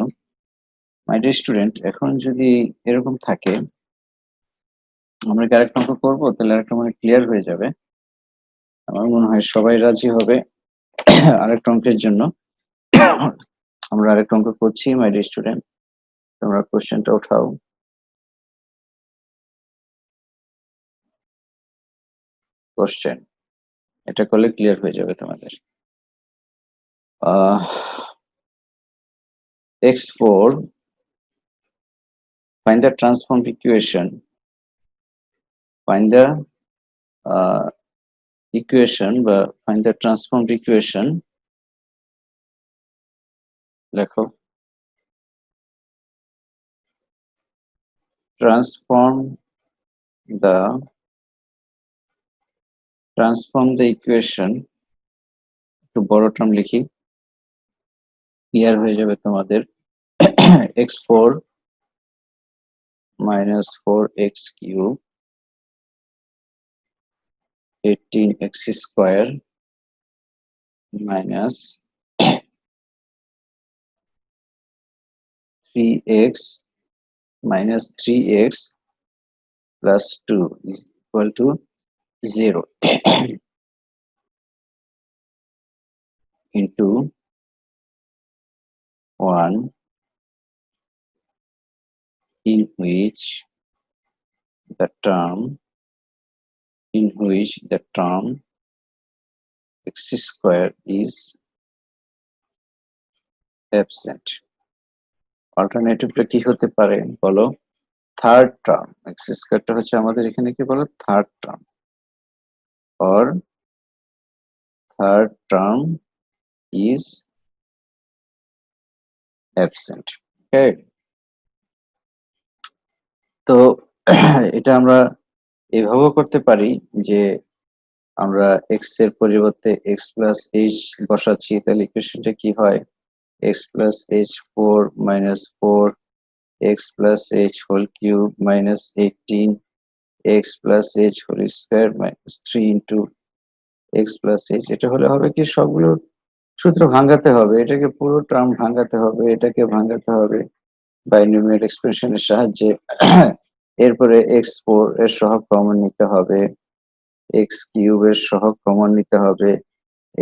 মাই ডিয়ার স্টুডেন্ট, এখন যদি এরকম থাকে, আমরা কি আরেকটা অঙ্ক করবো? তাহলে আরেকটা মানে ক্লিয়ার হয়ে যাবে। আমার মনে হয় সবাই রাজি হবে আরেকটা অঙ্কের জন্য। আমরা আরেকটা অঙ্ক করছি মাই ডিয়ার স্টুডেন্ট, তোমরা কোশ্চেনটা উঠাও। কোশ্চেন, এটা করলে ক্লিয়ার হয়ে যাবে তোমাদের। x4, find the transformed equation, find the equation বা find the transformed equation, লেখো transform the equation, একটু বড় টার্ম লিখি, ক্লিয়ার হয়ে যাবে তোমাদের। x4 - 4x³ 18x² - 3x - 3x + 2 is equal to 0 into 1 in which the term in which the term x square is absent. অল্টারনেটিভটা কি হতে পারে বলো? Third term. এক্স স্কয়ারটা হচ্ছে আমাদের এখানে কি বলো? Third term, or third term is absent. Okay, তো এটা আমরা এভাবেও করতে পারি যে আমরা x এর পরিবর্তে x plus h বসাচ্ছি, তাহলে ইকুয়েশনটা কি হয়? x plus h 4 minus 4 x plus h whole cube minus 18 x plus h whole square minus 3 into x plus h। এটা হলে হবে কি, সবগুলো সূত্র ভাঙাতে হবে, এটাকে পুরো টার্ম ভাঙাতে হবে, এটাকে ভাঙাতে হবে বাইনোমিয়াল এক্সপ্রেশনের সাহায্যে। এরপরে x4 এর সহগ কমন নিতে হবে, x কিউব এর সহগ কমন নিতে হবে,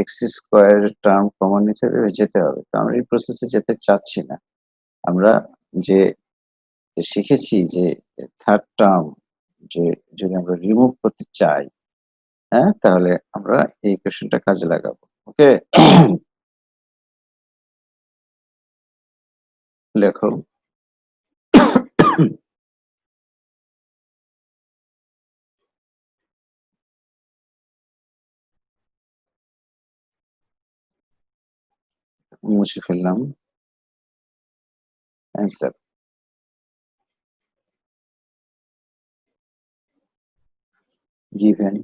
x স্কয়ার এর টার্ম কমন নিতে হবে, যেতে হবে। তো আমরা এই প্রসেসে যেতে চাচ্ছি না। আমরা যে শিখেছি যে থার্ড টার্ম যে যদি আমরা রিমুভ করতে চাই, হ্যাঁ, তাহলে আমরা এই ইকুয়েশনটা কাজে লাগাবো। ওকে, লেখো। মুছে ফেললাম। Answer given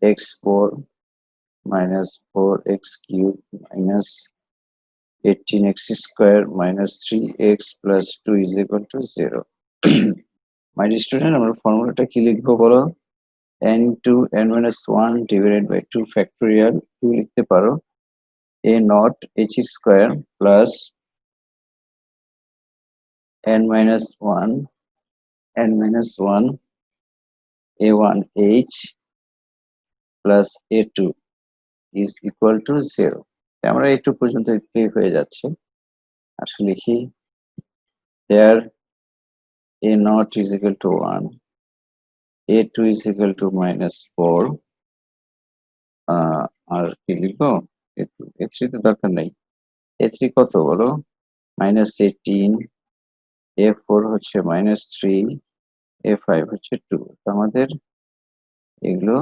x4 minus 4x cube minus 18x square minus 3x plus 2 is equal to 0. My dear student, আমরা ফর্মুলাটা কি লিখবো বলো? n to n minus 1 divided by 2 factorial, তুমি লিখতে পারো a naught h square plus n minus 1 a1 h plus a2 is equal to 0. আমরা a2 পর্যন্ত ক্লিক হয়ে যাচ্ছে। আসলে লিখি here a naught is equal to 1, a2 is equal to minus 4, আর কি লিখবো? a3 তো দরকার নেই। a3 কত বলো? minus 18, a4 হচ্ছে minus 3, a5 হচ্ছে 2। আমাদের এগুলো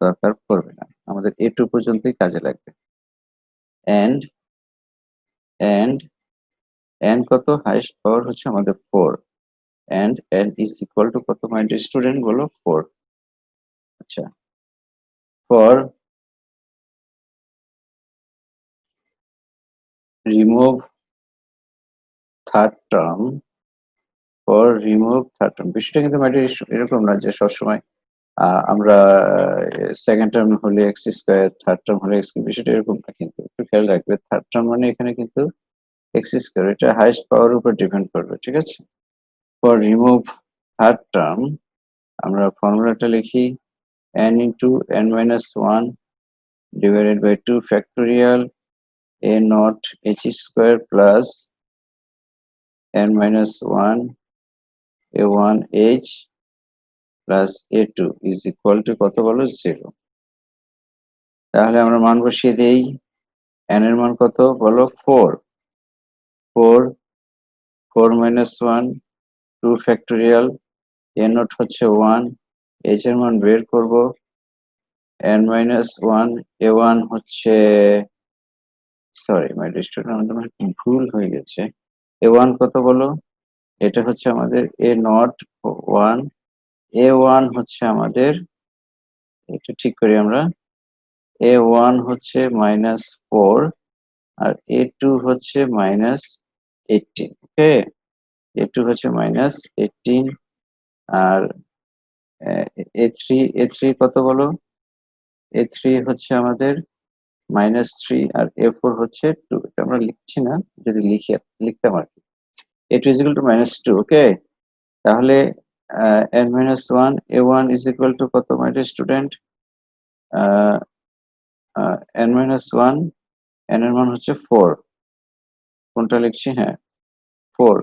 দরকার পড়বে না, আমাদের a2 পর্যন্তই কাজে লাগবে। and n কত? হাইয়েস্ট পাওয়ার হচ্ছে আমাদের 4, and n is equal to কত মাই ডিয়ার স্টুডেন্ট বলো? 4। আচ্ছা, for remove third term, বিষয়টা কিন্তু মাই ডিয়ার এরকম না যে সবসময় আমরা সেকেন্ড টার্ম হলে এক্স স্কয়ার, থার্ড টার্ম হলে এক্স কিউব, বিষয়টা এরকম না। কিন্তু একটু খেয়াল রাখবে, থার্ড টার্ম মানে এখানে কিন্তু এক্স স্কয়ার, এটা হাইয়েস্ট পাওয়ার উপর ডিপেন্ড করবে, ঠিক আছে? ফর রিমুভ থার্ড টার্ম আমরা ফর্মুলাটা লিখি n into n minus 1 divided by 2 factorial a naught h square plus n minus 1 a1 h plus a2 is equal to কত বলো? 0। তাহলে আমরা মান বসিয়ে দেই। n এর মান কত বলো? 4 minus 1 2 factorial a naught হচ্ছে 1, h এর মান বের করব, n minus 1 a1 হচ্ছে, সরি মাই ডিয়ার স্টুডেন্ট, আমাদের মনে হয় ভুল হয়ে গেছে। a1 কত বলো? এটা হচ্ছে আমাদের a naught 1, a1 হচ্ছে আমাদের, একটু ঠিক করি আমরা, a1 হচ্ছে -4 আর a2 হচ্ছে -18। ওকে, a2 হচ্ছে -18 আর a3 কত বলো? a3 হচ্ছে আমাদের -3 আর a4 হচ্ছে 2। এটা আমরা লিখছি না, যদি লিখতাম আর কি। a2 is equal to -2। ওকে, তাহলে n minus 1 a1 is equal to কত মাই dear student? n minus 1, n এর মান হচ্ছে 4, কোনটা লিখছি? হ্যাঁ 4,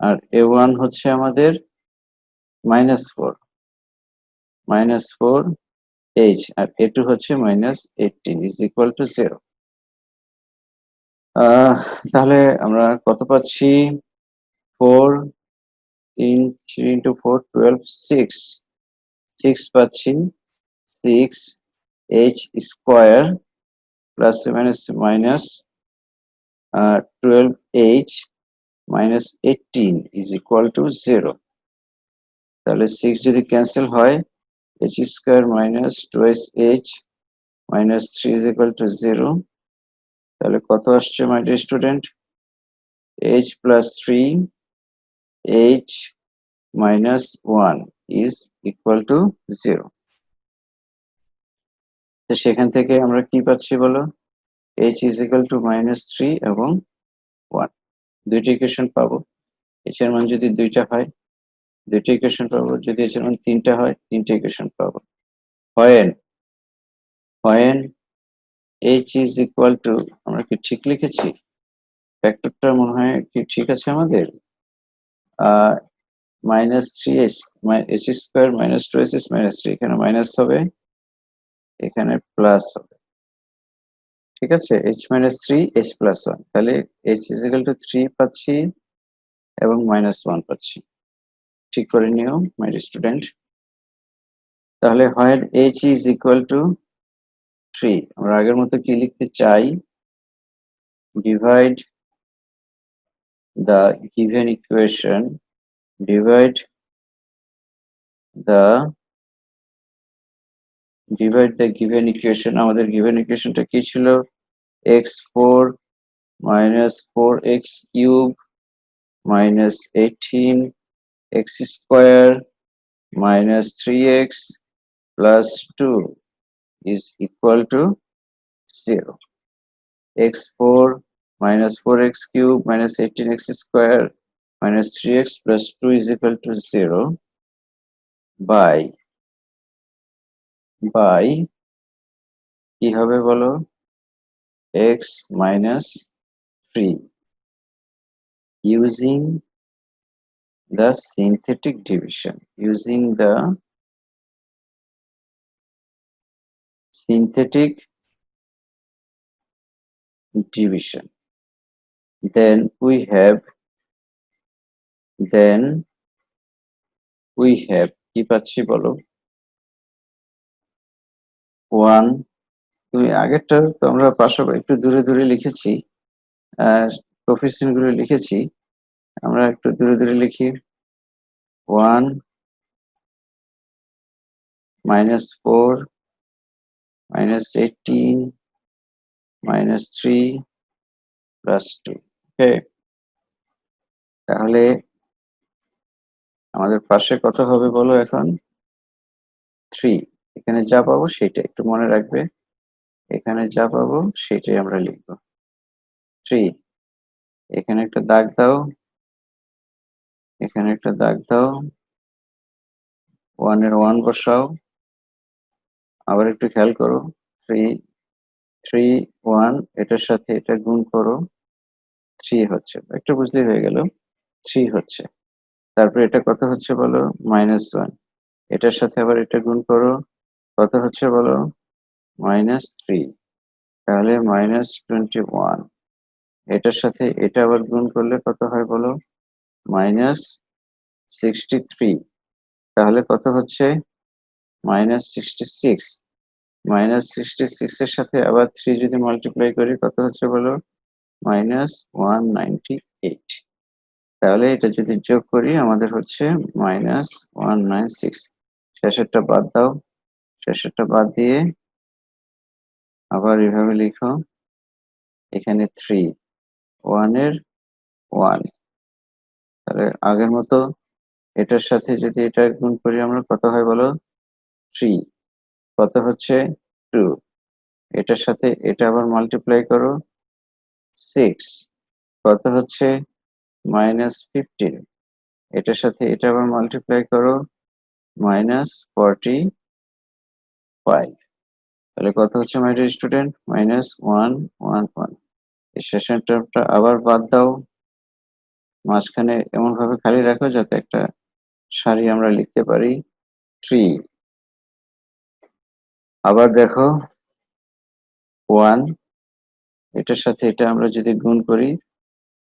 আর a1 হচ্ছে আমাদের -4 h আর a2 হচ্ছে -18 is equal to 0। তাহলে আমরা কত পাচ্ছি? 4 3 into 4 12 6 পাচ্ছি। 6 h square plus minus 12h minus 18 is equal to 0। তাহলে 6 যদি ক্যান্সেল হয় h square minus 2h minus 3 is equal to 0। তাহলে কত আসছে মাই dear student? h plus 3 h minus 1 is equal to 0। তো সেখান থেকে আমরা কি পাচ্ছি বলো? h is equal to -3 এবং 1 দুইটা ইকুয়েশন পাবো। h এর মান যদি দুইটা হয় দুইটা ইকুয়েশন পাবো, যদি h এর মান তিনটা হয় তিনটা ইকুয়েশন পাবো। when h is equal to, আমরা কি ঠিক লিখেছি? ফ্যাক্টরটা মনে হয় কি ঠিক আছে আমাদের? -3h h square minus 2h minus 3, এখানে মাইনাস হবে, এখানে প্লাস হবে। ঠিক আছে, h minus 3 h plus 1, তাহলে h is equal to 3 পাচ্ছি এবং -1 পাচ্ছি। ঠিক করে নিও মাই স্টুডেন্ট। তাহলে when h is equal to 3, আমরা আগের মতো কি লিখতে চাই? divide the given equation, divide the given equation। আমাদের given equationটা কি ছিল? x4 minus 4x cube minus 18 x square minus 3x plus 2 is equal to 0। x4 minus 4x cube minus 18x square minus 3x plus 2 is equal to 0 by কি হবে বলো? x minus 3 using the synthetic division, using the synthetic division, then we have কি পাচ্ছি বলো? 1, তুমি আগেরটা তো আমরা পাশাপাশি একটু দূরে দূরে লিখেছি, কোফিসিয়েন্ট গুলো লিখেছি, আমরা একটু দূরে দূরে লিখি। 1 -4 -18 -3 plus 2। ওকে, তাহলে আমাদের পাশে কত হবে বলো এখন? 3। এখানে যা পাবো সেটা একটু মনে রাখবে, এখানে যা পাবো সেটাই আমরা লিখব। 3, এখানে একটা দাগ দাও, এখানে একটা দাগ দাও, 1 এর 1 বসাও, আবার একটু খেয়াল করো। 3 3 1, এটার সাথে এটা গুণ করো, 3 হচ্ছে, একটু বুঝলেই হয়ে গেল, 3 হচ্ছে। তারপর এটা কত হচ্ছে বলো? -1। এটার সাথে আবার এটা গুণ করো, কত হচ্ছে বলো? -3, তাহলে -21। এটার সাথে এটা আবার গুণ করলে কত হয় বলো? -63, তাহলে কত হচ্ছে? -66। -66 এর সাথে আবার 3 যদি মাল্টিপ্লাই করি কত হচ্ছে বলো? -198। তাহলে এটা যদি যোগ করি আমাদের হচ্ছে -196। শেষেরটা বাদ দাও, শেষেরটা বাদ দিয়ে আবার এভাবে লিখো, এখানে 3, 1 এর 1, তাহলে আগের মতো এটার সাথে যদি এটা গুণ করি আমরা কত হয় বলো? 3, কত হচ্ছে? 2, এটার সাথে এটা আবার মাল্টিপ্লাই করো, 6, কত হচ্ছে? -15, এটার সাথে এটা আবার মাল্টিপ্লাই করো, -45, তাহলে কত হচ্ছে মাই ডিয়ার স্টুডেন্ট? -111। এই শেষের টার্মটা আবার বাদ দাও, মাঝখানে এমন ভাবে খালি রাখো যাতে একটা সারি আমরা লিখতে পারি 3। আবার দেখো 1, এটার সাথে এটা আমরা যদি গুণ করি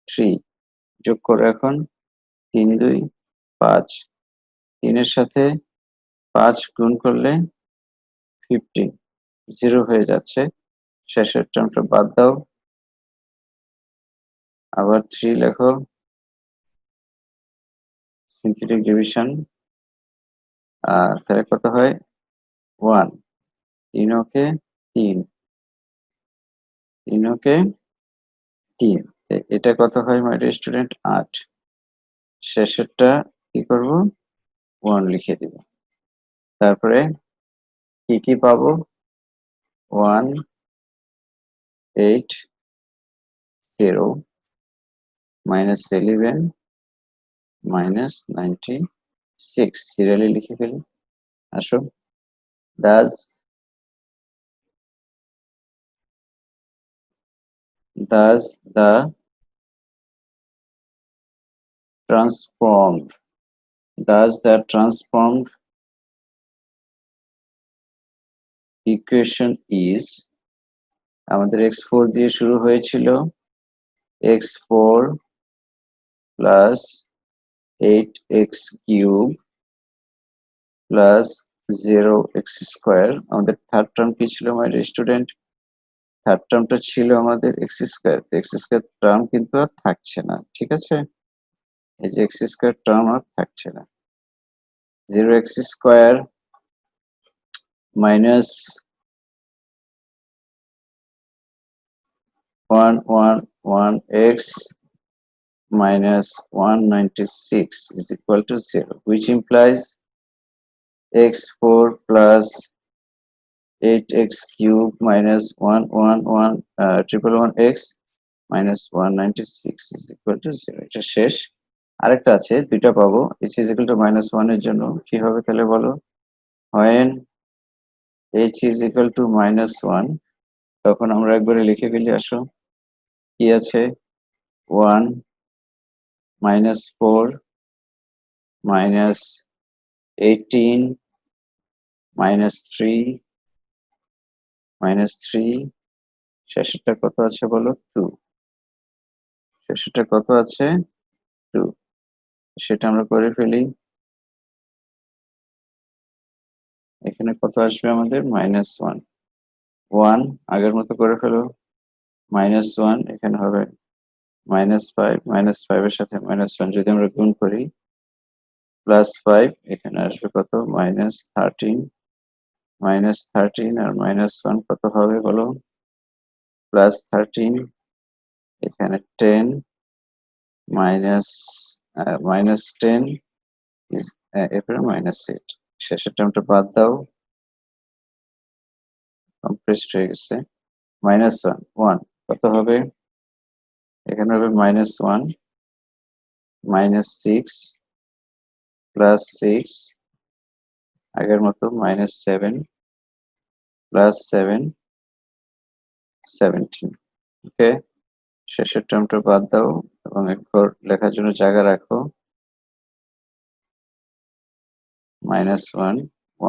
3, যোগ করো এখন 3 2 5, 3 এর সাথে 5 গুণ করলে 15, 0 হয়ে যাচ্ছে, শেষের টার্মটা বাদ দাও, আবার 3 লেখো, সিনথেটিক ডিভিশন, তাহলে কত হয় 1, 3 ওকে 3, 3 ওকে 3, এটা কত হয় মাই ডিয়ার স্টুডেন্ট 8, শেষেরটা কি করব 1 লিখে দিব, তারপরে কি পাবো 1 8 0 minus 11 minus 96, সিরিয়ালি লিখে ফেলি, আসো, does the transformed equation is, আমাদের x4 দিয়ে শুরু হয়েছিল, x4 plus 8x cube plus 0x square, আমাদের থার্ড টার্ম কি ছিল মাই ডিয়ার স্টুডেন্ট, থার্ড টার্মটা ছিল আমাদের x square, x square term কিন্তু আর থাকছে না, ঠিক আছে, এই যে এক্স স্কোয়ার টার্ম আর থাকছে না, 0x square minus 111x minus 196 is equal to 0, which implies x4 plus 8x cube minus 111x minus 196 is equal to 0, এটা শেষ। আরেকটা আছে, দুইটা পাবো, h is equal to -1 এর জন্য কি হবে তাহলে বলো, when h is equal to -1, তখন আমরা একবারে লিখে ফেলি, আসো, কি আছে 1 -4 -18 -3 -3, শেষেরটা কত আছে বলো 2, শেষেরটা কত আছে 2, সেটা আমরা করে ফেলি, এখানে কত আসবে আমাদের -1, 1 আগের মতো করে ফেলো, -1 এখানে হবে -5, -5 এর সাথে -1 যদি আমরা গুণ করি +5, এখানে আসবে কত -13, -13 আর -1 কত হবে বলো, +13, এখানে 10 -10 is এরপরে -8, শেষের টার্মটা বাদ দাও, কমপ্রেসড হয়ে গেছে, -1 1 কত হবে, এখানে হবে -1 -6 +6, আগের মতো -7 +7 17, ওকে, শেষের টার্মটা বাদ দাও এবং একবার লেখার জন্য জায়গা রাখো, -1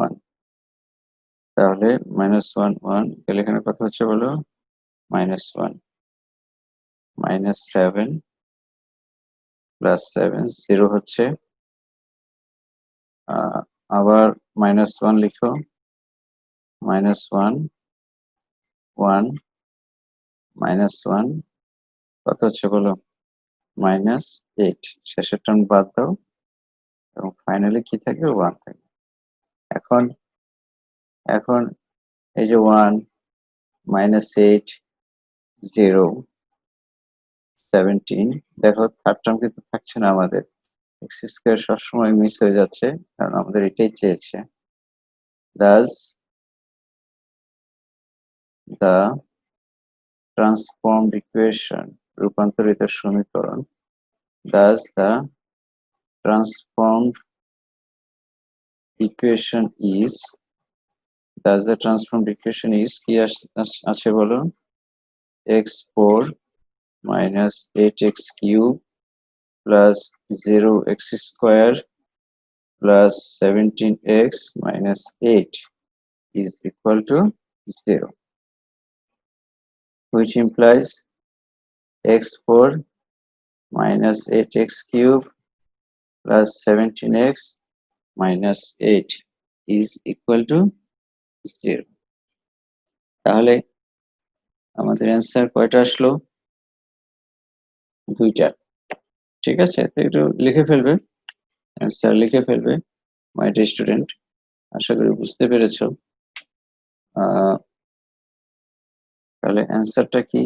1, তাহলে -1 1, তাহলে এখানে কত হচ্ছে বলো, -1 -7 +7 0 হচ্ছে, আবার -1 লিখো, -1 1 -1 কত হচ্ছে বলো, -8, শেষের টার্ম বাদ দাও এবং ফাইনালি কি থাকবে 1 থাকবে। এখন এখন এই যে 1 -8 0 17, দেখো থার্ড টার্ম কিন্তু থাকছে না আমাদের, এক্স স্কোয়ার সবসময় মিস হয়ে যাচ্ছে, কারণ আমাদের এটাই চেয়েছে, does the transformed equation, রূপান্তরিত সমীকরণ, does the transformed equation is কি আছে বলো, x4 -8x cube plus 0x square plus 17x minus 8 is equal to 0, which implies x4 minus 8x cube plus 17x minus 8 is equal to 0. তাহলে আমাদের অ্যান্সার কয়টা আসলো? দুইটা। ঠিক আছে, তো একটু লিখে ফেলবে, অ্যান্সার লিখে ফেলবে মাই ডিয়ার স্টুডেন্ট। আশা করি বুঝতে পেরেছো। তাহলে অ্যান্সারটা কি?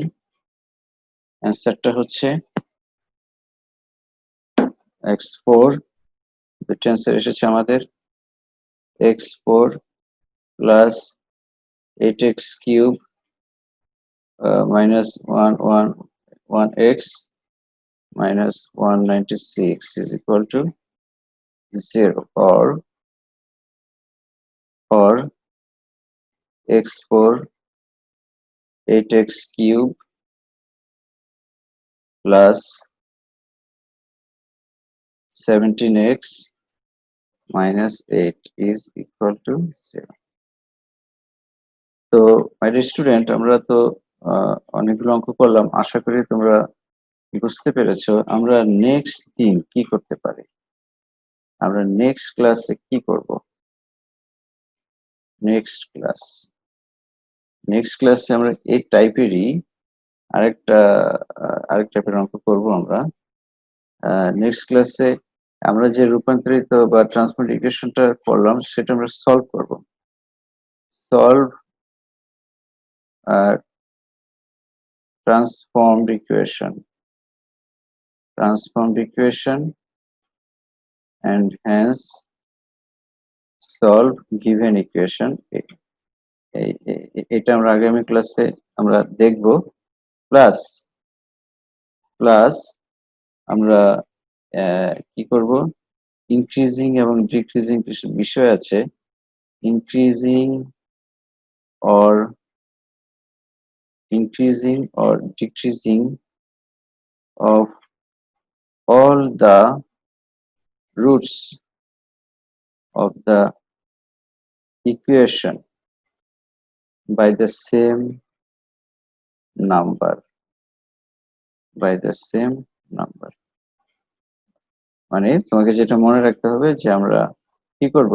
অ্যান্সারটা হচ্ছে x4, দুটো অ্যান্সার এসেছে আমাদের, x4 plus 8x cube minus 1x minus 196 is equal to 0, or x4 8x cube plus 17x minus 8 is equal to 0. তো মাই ডিয়ার স্টুডেন্ট, আমরা তো অনেকগুলো অঙ্ক করলাম, আশা করি তোমরা বুঝতে পেরেছো আমরা নেক্সট দিন কি করতে পারি, আমরা নেক্সট ক্লাসে কি করব। নেক্সট ক্লাসে আমরা এই টাইপেরই আরেক টাইপের অঙ্ক করব আমরা। নেক্সট ক্লাসে আমরা যে রূপান্তরিত বা ট্রান্সফর্মড ইকুয়েশনটা করলাম সেটা আমরা সলভ করব। Solve transformed equation and hence solve given equation. এটা আমরা আগামী ক্লাসে আমরা দেখব। প্লাস আমরা কি করব, ইনক্রিজিং এবং ডিক্রিজিং কিছু বিষয় আছে, increasing or decreasing of all the roots of the equation by the same number, মানে তোমাকে যেটা মনে রাখতে হবে যে আমরা কি করব,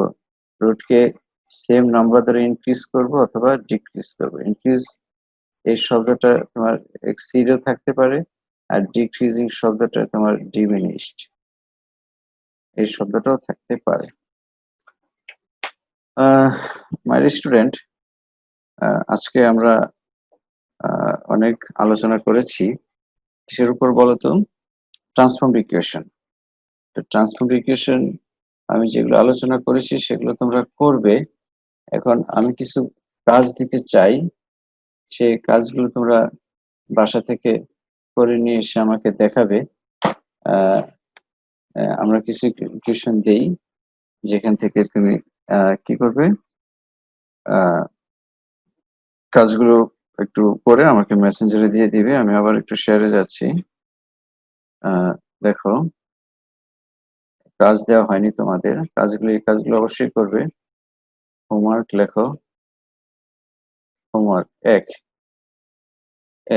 রুটকে সেম নাম্বার দ্বারা ইনক্রিজ করব অথবা ডিক্রিজ করব। ইনক্রিজ এই শব্দটা তোমার এক্সিডও থাকতে পারে, আর ডিক্রিজিং শব্দটা তোমার ডিমিনিশড এই শব্দটাও থাকতে পারে। মাই স্টুডেন্ট, আজকে আমরা অনেক আলোচনা করেছি কিসের উপর বলো তো? Transformed equation. তো ট্রান্সফর্মড ইকুয়েশন আমি যেগুলো আলোচনা করেছি সেগুলো তোমরা করবে। এখন আমি কিছু কাজ দিতে চাই, সেই কাজগুলো তোমরা বাসা থেকে করে নিয়ে এসে আমাকে দেখাবে। আমরা কিছু ইকুয়েশন দেই যেখান থেকে তুমি কি করবে, কাজগুলো একটু করে আমাকে মেসেঞ্জারে দিয়ে দিবে। আমি আবার একটু শেয়ারে যাচ্ছি। দেখো, কাজ দেওয়া হয়নি তোমাদের, এই কাজগুলো অবশ্যই করবে। হোমওয়ার্ক লেখো। হোমওয়ার্ক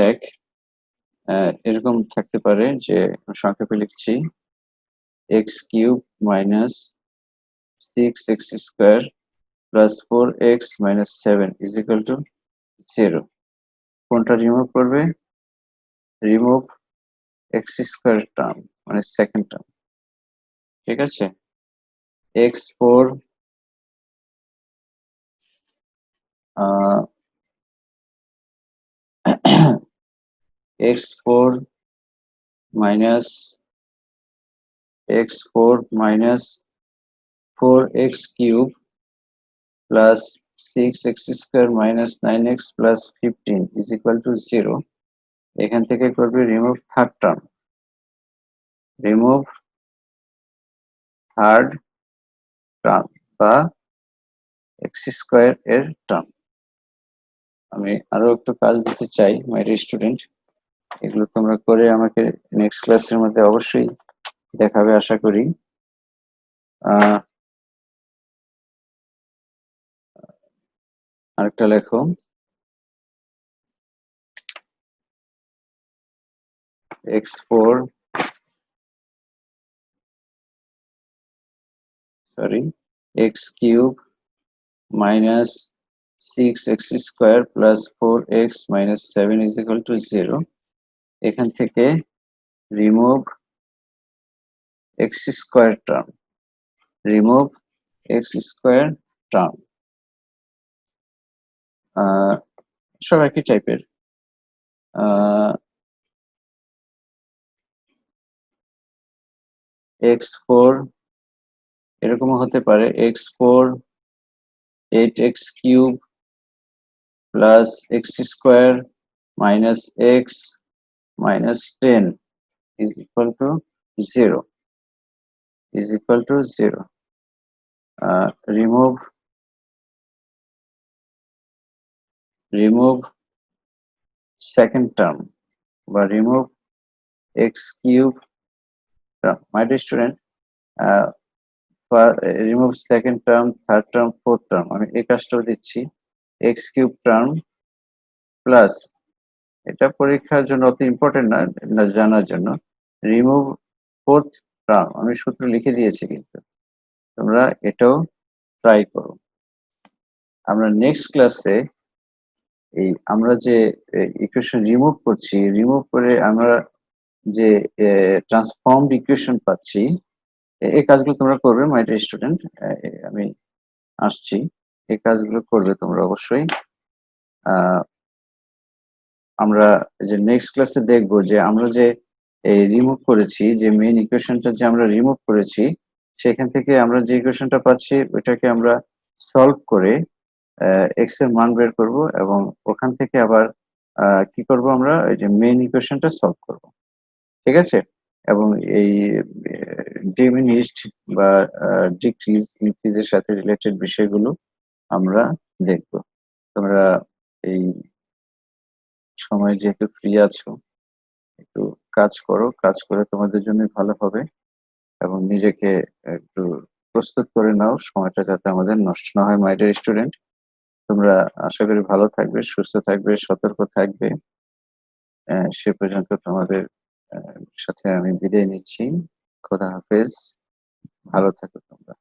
এক এরকম থাকতে পারে যে, সংক্ষেপে লিখছি, x³ minus 6x square plus 4x minus 7 is equal to 0. কোনটা রিমুভ করবে? রিমুভ x স্কয়ার টার্ম, মানে সেকেন্ড টার্ম। ঠিক আছে, x4 x4 minus 4x cube plus 6x square minus 9x plus 15 is equal to 0. এখান থেকে করবে রিমুভ থার্ড টার্ম, বা এক্স স্কয়ার এর টার্ম। আমি আরো একটু কাজ দিতে চাই মাই ডিয়ার স্টুডেন্ট, এগুলো তোমরা করে আমাকে নেক্সট ক্লাসের মধ্যে অবশ্যই দেখাবে আশা করি। আরেকটা লেখো, x4 x cube minus 6x square plus 4x minus 7 is equal to 0. এখান থেকে remove x square term, remove x square term. সব একই টাইপের। x4 এরকমও হতে পারে, x4 8x cube plus x square minus x minus 10 is equal to 0, is equal to 0. remove second term বা remove x cube term. My dear student, remove second term, third term, fourth term, আমি এই কাজটাও দিচ্ছি। x cube term plus, এটা পরীক্ষার জন্য অত ইম্পর্টেন্ট না জানার জন্য, remove fourth term আমি সূত্র লিখে দিয়েছি, কিন্তু তোমরা এটাও ট্রাই করো। আমরা নেক্সট ক্লাসে এই আমরা যে ইকুয়েশন রিমুভ করছি, রিমুভ করে আমরা যে ট্রান্সফর্মড ইকুয়েশন পাচ্ছি, এই কাজগুলো তোমরা করবে মাই ডিয়ার স্টুডেন্ট। আমি আসছি, এই কাজগুলো করবে তোমরা অবশ্যই। আমরা যে নেক্সট ক্লাসে দেখবো যে আমরা যে এই রিমুভ করেছি, যে মেইন ইকুয়েশনটা যে আমরা রিমুভ করেছি, সেখান থেকে আমরা যে ইকুয়েশনটা পাচ্ছি ওইটাকে আমরা সলভ করে এক্স এর মান বের করব, এবং ওখান থেকে আবার কি করব, আমরা এই যে মেইন ইকুয়েশনটা সলভ করব। ঠিক আছে? এবং এই ডিমিনিশড বা ডিক্রিজ ইনক্রিজের সাথে রিলেটেড বিষয়গুলো আমরা দেখব। তোমরা এই সময় যেহেতু ফ্রি আছো, একটু কাজ করো, কাজ করে তোমাদের জন্য ভালো হবে, এবং নিজেকে একটু প্রস্তুত করে নাও, সময়টা যাতে আমাদের নষ্ট না হয়। মাই ডিয়ার স্টুডেন্ট, তোমরা আশা করি ভালো থাকবে, সুস্থ থাকবে, সতর্ক থাকবে। সে পর্যন্ত তোমাদের সাথে আমি বিদায় নিচ্ছি। খোদা হাফেজ, ভালো থাকো তোমরা।